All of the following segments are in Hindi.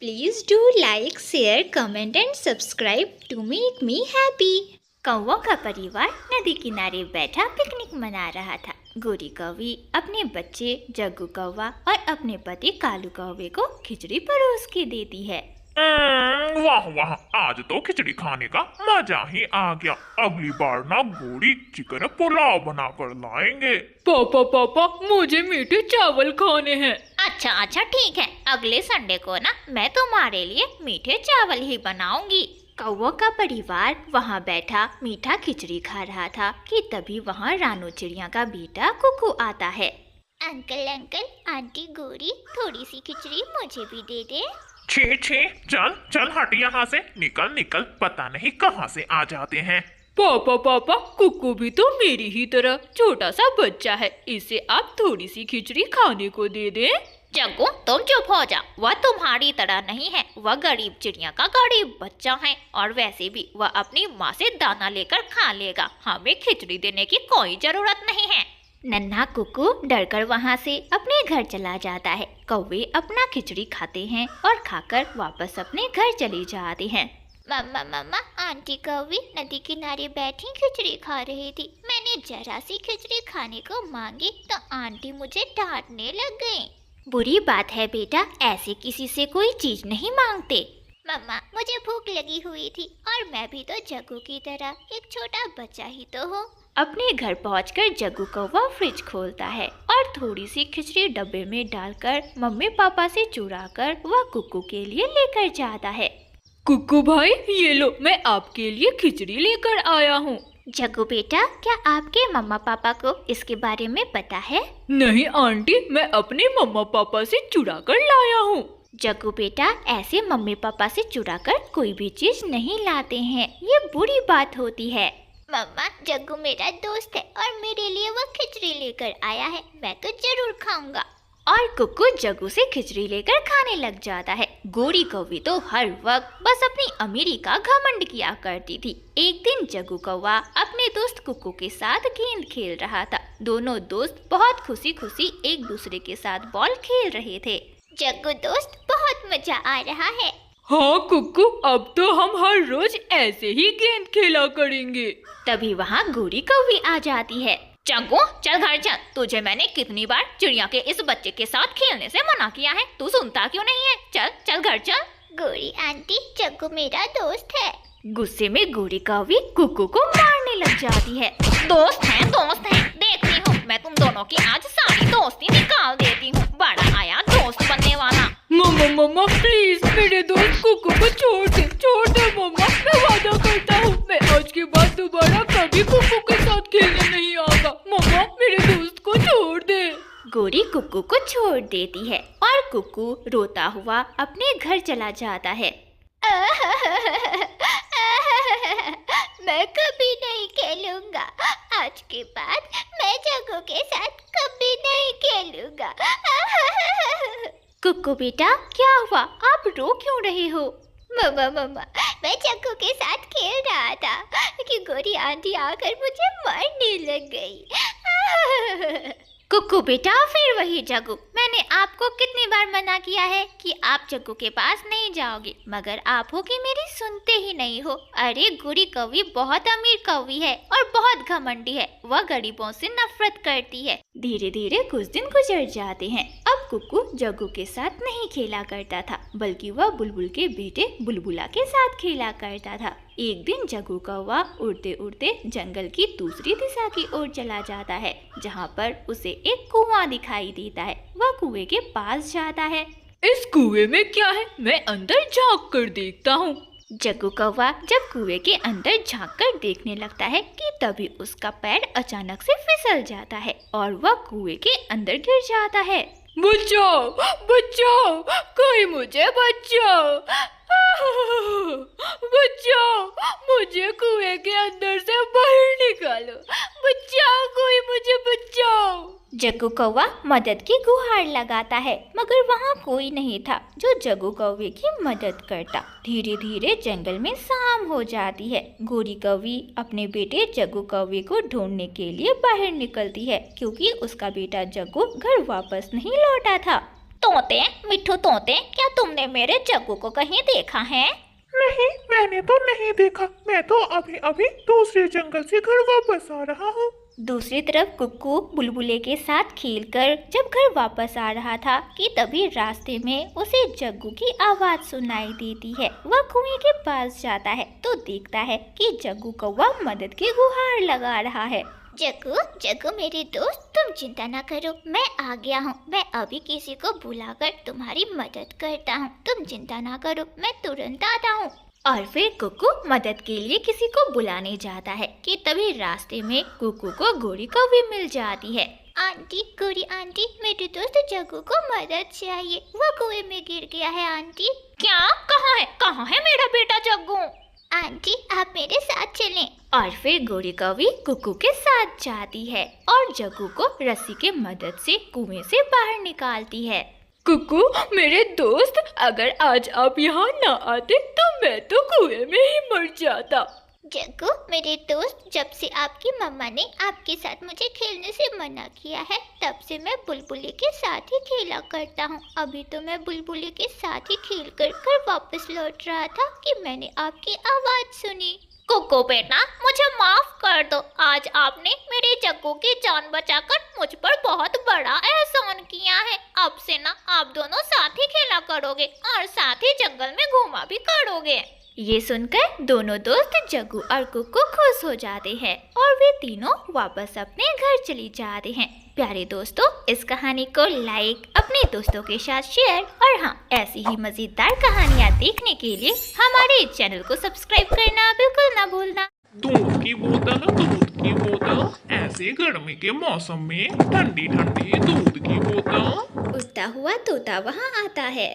Please do like, share, comment and subscribe to make me happy। कौवों का परिवार नदी किनारे बैठा पिकनिक मना रहा था। गोरी कौवी अपने बच्चे जग्गू कौवा और अपने पति कालू कौवे को खिचड़ी परोस के देती है। वाह वाह, आज तो खिचड़ी खाने का मजा ही आ गया। अगली बार ना गोरी चिकन पुलाव बनाकर लाएंगे। पापा पापा मुझे मीठे चावल खाने हैं। अच्छा ठीक है, अगले संडे को ना मैं तुम्हारे लिए मीठे चावल ही बनाऊंगी। कौवों का परिवार वहाँ बैठा मीठा खिचड़ी खा रहा था कि तभी वहाँ रानू चिड़िया का बेटा कुकू आता है। अंकल आंटी गोरी, थोड़ी सी खिचड़ी मुझे भी दे दे। छे छे, चल चल हट यहाँ से, निकल निकल, पता नहीं कहाँ से आ जाते हैं। पापा पापा कुक्कू भी तो मेरी ही तरह छोटा सा बच्चा है, इसे आप थोड़ी सी खिचड़ी खाने को दे दें। जग्गू तुम चुप हो जा, वह तुम्हारी तरह नहीं है, वह गरीब चिड़िया का गरीब बच्चा है और वैसे भी वह अपनी माँ से दाना लेकर खा लेगा, हमें खिचड़ी देने की कोई जरूरत नहीं है। नन्हा कुकू डरकर वहाँ से अपने घर चला जाता है। कौवे अपना खिचड़ी खाते हैं और खाकर वापस अपने घर चले जाते हैं। मम्मा आंटी कौवी नदी किनारे बैठी खिचड़ी खा रही थी, मैंने जरा सी खिचड़ी खाने को मांगी तो आंटी मुझे डांटने लग गई। बुरी बात है बेटा, ऐसे किसी से कोई चीज नहीं मांगते। मम्मा मुझे भूख लगी हुई थी और मैं भी तो जग्गू की तरह एक छोटा बच्चा ही तो हूँ। अपने घर पहुंचकर जग्गू कौवा फ्रिज खोलता है और थोड़ी सी खिचड़ी डब्बे में डालकर मम्मी पापा से चुराकर वह कुक्कू के लिए लेकर जाता है। कुक्कू भाई ये लो, मैं आपके लिए खिचड़ी लेकर आया हूँ। जग्गू बेटा, क्या आपके मम्मा पापा को इसके बारे में पता है? नहीं आंटी, मैं अपने मम्मा पापा से चुरा कर लाया हूँ। जग्गू बेटा, ऐसे मम्मी पापा से चुराकर कोई भी चीज नहीं लाते हैं, ये बुरी बात होती है। मम्मा जग्गू मेरा दोस्त है और मेरे लिए वो खिचड़ी लेकर आया है, मैं तो जरूर खाऊंगा। और कुक्कू जग्गू से खिचड़ी लेकर खाने लग जाता है। गोरी कौवी तो हर वक्त बस अपनी अमीरी का घमंड किया करती थी। एक दिन जग्गू कौवा अपने दोस्त कुक्कू के साथ गेंद खेल रहा था। दोनों दोस्त बहुत खुशी खुशी एक दूसरे के साथ बॉल खेल रहे थे। जग्गू दोस्त, बहुत मजा आ रहा है। हाँ कुक्कू, अब तो हम हर रोज ऐसे ही गेंद खेला करेंगे। तभी वहाँ गोरी कौवी आ जाती है। जग्गू चल घर चल, तुझे मैंने कितनी बार चिड़िया के इस बच्चे के साथ खेलने से मना किया है, तू सुनता क्यों नहीं है? चल चल घर चल। गोरी आंटी, जग्गू मेरा दोस्त है। गुस्से में गोरी कौवी कुक्कू को मारने लग जाती है। दोस्त है, देखती हूँ मैं तुम दोनों की आज सारी दोस्ती निकाल देती हूँ। बड़ा आया दोस्त बनने वाला। मम्मा प्लीज मेरे दोस्त कुक्कू को छोड़ दे मम्मा, मैं वादा करता हूँ मैं आज के बाद दोबारा कभी कुक्कू के साथ खेलने नहीं आऊंगा। मम्मा मेरे दोस्त को छोड़ दे। गोरी कुक्कू को छोड़ देती है और कुक्कू रोता हुआ अपने घर चला जाता है। मैं कभी नहीं खेलूंगा, आज के बाद मैं जग्गू के साथ कभी नहीं खेलूंगा। कुक्कू बेटा, क्या हुआ? आप रो क्यों रहे हो? मम्मा मैं जग्गू के साथ खेल रहा था कि गोरी आंटी आकर मुझे मारने लग गई। कुक्कू बेटा, फिर वही जग्गू, मैंने आपको कितनी बार मना किया है कि आप जग्गू के पास नहीं जाओगे, मगर आप हो कि मेरी सुनते ही नहीं हो। अरे गोरी कौवी बहुत अमीर कौवी है और बहुत घमंडी है, वह गरीबों से नफरत करती है। धीरे धीरे कुछ दिन गुजर जाते हैं। अब कुक्कू जग्गू के साथ नहीं खेला करता था, बल्कि वह बुलबुल के बेटे बुलबुला के साथ खेला करता था। एक दिन जग्गू कौवा उड़ते उड़ते जंगल की दूसरी दिशा की ओर चला जाता है, जहाँ पर उसे एक कुआं दिखाई देता है। वह कुएं के पास जाता है। इस कुएं में क्या है, मैं अंदर झांक कर देखता हूँ। जग्गू कौवा जब कुएं के अंदर झांक कर देखने लगता है कि तभी उसका पैर अचानक से फिसल जाता है और वह कुएं के अंदर गिर जाता है। बचाओ बचाओ, कोई मुझे बचाओ, बचाओ, मुझे कुएं के अंदर से बाहर निकालो, बचाओ, कोई मुझे बचाओ। जग्गू कौवा मदद की गुहार लगाता है, मगर वहाँ कोई नहीं था जो जग्गू कौवे की मदद करता। धीरे धीरे जंगल में शाम हो जाती है। गोरी कौवी अपने बेटे जग्गू कौवे को ढूंढने के लिए बाहर निकलती है, क्योंकि उसका बेटा जग्गू घर वापस नहीं लौटा था। तोते, मिट्ठू तोते, क्या तुमने मेरे जग्गू को कहीं देखा है? नहीं, मैंने तो नहीं देखा। मैं तो अभी अभी दूसरे जंगल से घर वापस आ रहा हूँ। दूसरी तरफ कुक्कू बुलबुले के साथ खेलकर जब घर वापस आ रहा था कि तभी रास्ते में उसे जग्गू की आवाज सुनाई देती है। वह कुएं के पास जाता है तो देखता है कि जग्गू कौवा मदद की गुहार लगा रहा है। जग्गू, जग्गू मेरे दोस्त, तुम चिंता न करो, मैं आ गया हूँ। मैं अभी किसी को बुलाकर तुम्हारी मदद करता हूँ। तुम चिंता न करो, मैं तुरंत आता हूँ। और फिर कुक्कू मदद के लिए किसी को बुलाने जाता है कि तभी रास्ते में कुक्कू को गोरी कौवी मिल जाती है। आंटी, गोरी आंटी, मेरे दोस्त जग्गू को मदद चाहिए, वो कुएं में गिर गया है आंटी। क्या? कहाँ है मेरा बेटा जग्गू? आंटी, आप मेरे साथ चलें। और फिर गोरी कौवी कुक्कू के साथ जाती है और जग्गू को रस्सी के मदद से कुएं से बाहर निकालती है। कुकू मेरे दोस्त, अगर आज आप यहाँ न आते तो मैं तो कुएं में ही मर जाता। जग्गू मेरे दोस्त, जब से आपकी मम्मा ने आपके साथ मुझे खेलने से मना किया है तब से मैं बुलबुले के साथ ही खेला करता हूँ। अभी तो मैं बुलबुले के साथ ही खेल कर घर वापस लौट रहा था कि मैंने आपकी आवाज सुनी। कुक्कू बेटा, मुझे माफ कर दो। आज आपने मेरे जग्गू की जान बचाकर मुझ पर बहुत बड़ा एहसान किया है। अब से ना आप दोनों साथ ही खेला करोगे और साथ ही जंगल में घूमा भी करोगे। ये सुनकर दोनों दोस्त जग्गू और कुक्कू खुश हो जाते हैं और वे तीनों वापस अपने घर चली जाते हैं। प्यारे दोस्तों, इस कहानी को लाइक, अपने दोस्तों के साथ शेयर और हाँ, ऐसी ही मजेदार कहानियाँ देखने के लिए हमारे चैनल को सब्सक्राइब करना बिल्कुल ना भूलना। दूध की बोतल, ऐसे गर्मी के मौसम में ठंडी ठंडी दूध की बोतल। उड़ता हुआ तोता वहाँ आता है।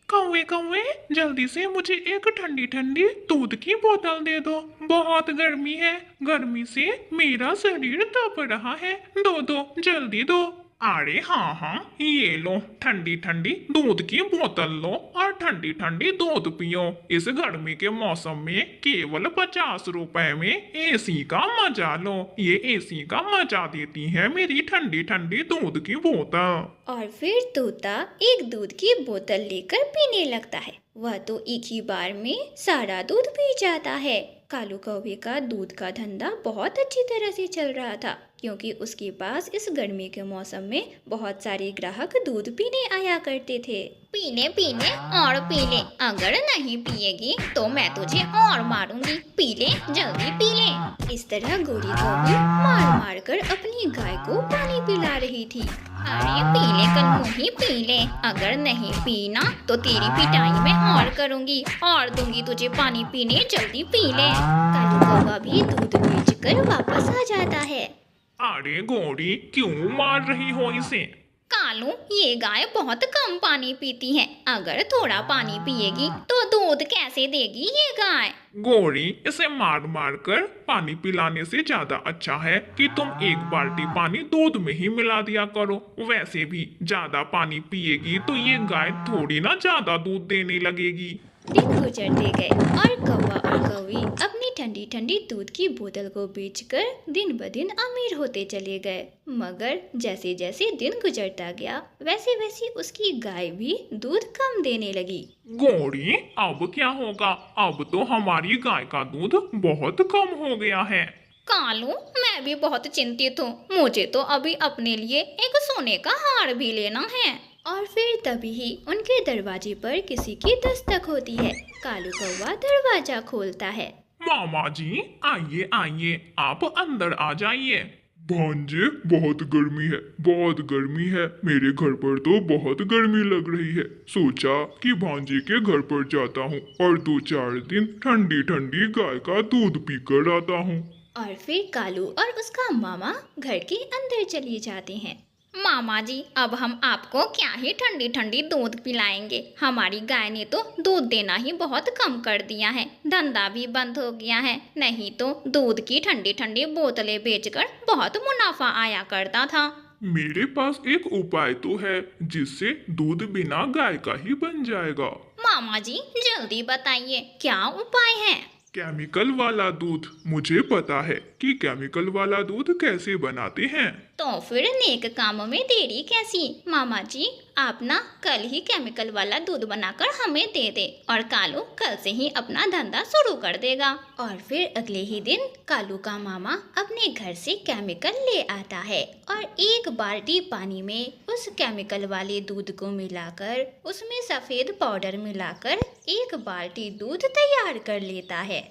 कौवे कौवे, जल्दी से मुझे एक ठंडी ठंडी दूध की बोतल दे दो। बहुत गर्मी है, गर्मी से मेरा शरीर तप रहा है। दो जल्दी दो। अरे हाँ, ये लो ठंडी ठंडी दूध की बोतल लो और ठंडी ठंडी दूध पियो। इस गर्मी के मौसम में केवल 50 रुपए में एसी का मजा लो। ये एसी का मजा देती है मेरी ठंडी ठंडी दूध की बोतल। और फिर तोता एक दूध की बोतल लेकर पीने लगता है। वह तो एक ही बार में सारा दूध पी जाता है। कालू कौवे का दूध का धंधा बहुत अच्छी तरह से चल रहा था क्योंकि उसके पास इस गर्मी के मौसम में बहुत सारे ग्राहक दूध पीने आया करते थे। पीले और पीले, अगर नहीं पिएगी तो मैं तुझे और मारूंगी। पीले, जल्दी पीले। इस तरह गोरी कौवी मार कर अपनी गाय को पानी पिला रही थी। अरे पीले कलमुही पीले, अगर नहीं पीना तो तेरी पिटाई मैं और करूंगी और दूंगी तुझे पानी पीने, जल्दी पीले। कालू कौवा भी दूध बेचकर वापस आ जाता है। अरे गोरी, क्यों मार रही हो इसे? कालू, ये गाय बहुत कम पानी पीती है। अगर थोड़ा पानी पिएगी तो दूध कैसे देगी ये गाय? गोरी, इसे मार मार कर पानी पिलाने से ज्यादा अच्छा है कि तुम एक बाल्टी पानी दूध में ही मिला दिया करो। वैसे भी ज्यादा पानी पिएगी तो ये गाय थोड़ी ना ज्यादा दूध देने लगेगी। दिन गुजरते गए और कौवा और कौवी अपनी ठंडी ठंडी दूध की बोतल को बेचकर दिन ब दिन अमीर होते चले गए। मगर जैसे जैसे दिन गुजरता गया वैसे वैसे उसकी गाय भी दूध कम देने लगी। गोरी, अब क्या होगा? अब तो हमारी गाय का दूध बहुत कम हो गया है। कालू, मैं भी बहुत चिंतित हूँ। मुझे तो अभी अपने लिए एक सोने का हार भी लेना है। और फिर तभी ही उनके दरवाजे पर किसी की दस्तक होती है। कालू कौवा दरवाजा खोलता है। मामा जी, आइए आइए, आप अंदर आ जाइए। भांजे, बहुत गर्मी है। मेरे घर पर तो बहुत गर्मी लग रही है। सोचा कि भांजे के घर पर जाता हूँ और 2-4 दिन ठंडी ठंडी गाय का दूध पीकर आता हूँ। और फिर कालू और उसका मामा घर के अंदर चले जाते हैं। मामा जी, अब हम आपको क्या ही ठंडी ठंडी दूध पिलाएंगे। हमारी गाय ने तो दूध देना ही बहुत कम कर दिया है। धंधा भी बंद हो गया है, नहीं तो दूध की ठंडी ठंडी बोतलें बेचकर बहुत मुनाफा आया करता था। मेरे पास एक उपाय तो है जिससे दूध बिना गाय का ही बन जाएगा। मामा जी, जल्दी बताइए, क्या उपाय है? केमिकल वाला दूध। मुझे पता है कि केमिकल वाला दूध कैसे बनाते हैं। तो फिर नेक काम में देरी कैसी? मामा जी, आप ना कल ही केमिकल वाला दूध बनाकर हमें दे दे और कालू कल से ही अपना धंधा शुरू कर देगा। और फिर अगले ही दिन कालू का मामा अपने घर से केमिकल ले आता है और एक बाल्टी पानी में उस केमिकल वाले दूध को मिलाकर उसमें सफेद पाउडर मिलाकर एक बाल्टी दूध तैयार कर लेता है।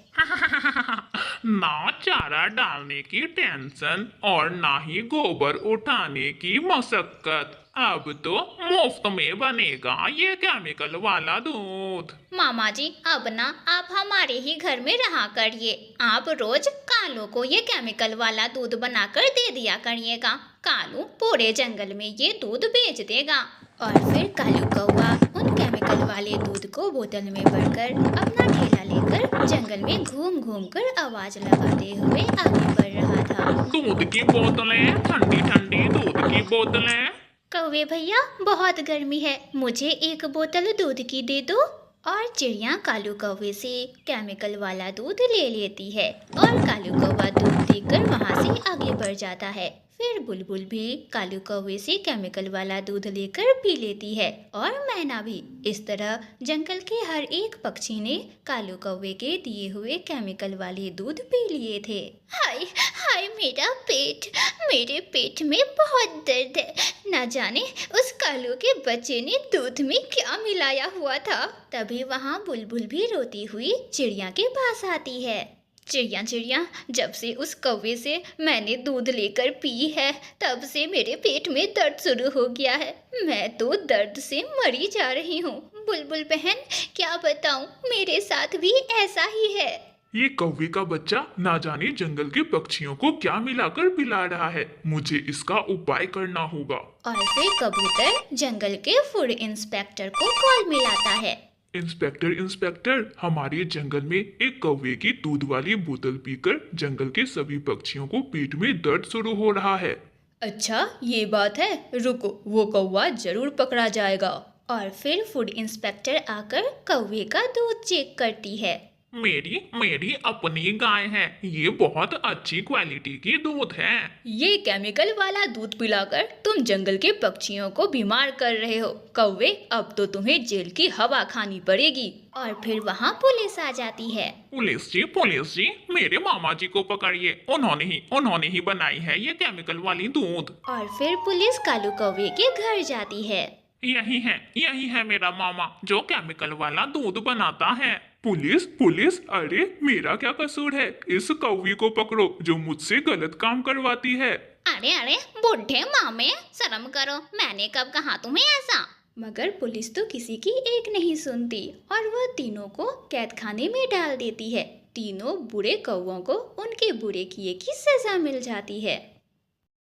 ना चारा डालने की टेंशन और ना ही गोबर उठाने की मशक्कत, अब तो मुफ्त में बनेगा ये केमिकल वाला दूध। मामा जी अब ना आप हमारे ही घर में रहा करिए, आप रोज कालू को ये केमिकल वाला दूध बनाकर दे दिया करिएगा। कालू पूरे जंगल में ये दूध बेच देगा। और फिर कालू कौवा उन केमिकल वाले दूध को बोतल में भरकर अपना ठेला लेकर जंगल में घूम घूम कर आवाज लगाते हुए आगे बढ़ रहा था। दूध की बोतलें, ठंडी ठंडी दूध की बोतलें। कौवे भैया बहुत गर्मी है, मुझे एक बोतल दूध की दे दो। और चिड़िया कालू कौवे से केमिकल वाला दूध ले लेती है और कालू कौवा दूध देकर वहाँ से आगे बढ़ जाता है। फिर बुलबुल भी कालू कौवे से केमिकल वाला दूध लेकर पी लेती है और मैना भी। इस तरह जंगल के हर एक पक्षी ने कालू कौवे के दिए हुए केमिकल वाले दूध पी लिए थे। हाय हाय मेरे पेट में बहुत दर्द है, ना जाने उस कालू के बच्चे ने दूध में क्या मिलाया हुआ था। तभी वहाँ बुलबुल भी रोती हुई चिड़िया के पास आती है। चिड़िया, जब से उस कौवे से मैंने दूध लेकर पी है तब से मेरे पेट में दर्द शुरू हो गया है। मैं तो दर्द से मरी जा रही हूँ। बुलबुल बहन क्या बताऊँ, मेरे साथ भी ऐसा ही है। ये कौवे का बच्चा ना जाने जंगल के पक्षियों को क्या मिलाकर पिला रहा है, मुझे इसका उपाय करना होगा। और फिर कबूतर जंगल के फूड इंस्पेक्टर को कॉल मिलाता है। इंस्पेक्टर, हमारे जंगल में एक कौवे की दूध वाली बोतल पीकर जंगल के सभी पक्षियों को पेट में दर्द शुरू हो रहा है। अच्छा ये बात है, रुको वो कौवा जरूर पकड़ा जाएगा। और फिर फूड इंस्पेक्टर आकर कौवे का दूध चेक करती है। मेरी अपनी गाय है, ये बहुत अच्छी क्वालिटी की दूध है। ये केमिकल वाला दूध पिलाकर तुम जंगल के पक्षियों को बीमार कर रहे हो कौवे, अब तो तुम्हें जेल की हवा खानी पड़ेगी। और फिर वहाँ पुलिस आ जाती है। पुलिस जी, मेरे मामा जी को पकड़िए, उन्होंने ही बनाई है ये केमिकल वाली दूध। और फिर पुलिस कालू कौवे के घर जाती है। यही है मेरा मामा जो केमिकल वाला दूध बनाता है। पुलिस, अरे मेरा क्या कसूर है, इस कौवी को पकड़ो जो मुझसे गलत काम करवाती है। अरे बुढ़े मामे, शर्म करो, मैंने कब कहा तुम्हें ऐसा। मगर पुलिस तो किसी की एक नहीं सुनती और वह तीनों को कैद खाने में डाल देती है। तीनों बुरे कौवों को उनके बुरे किए की सजा मिल जाती है।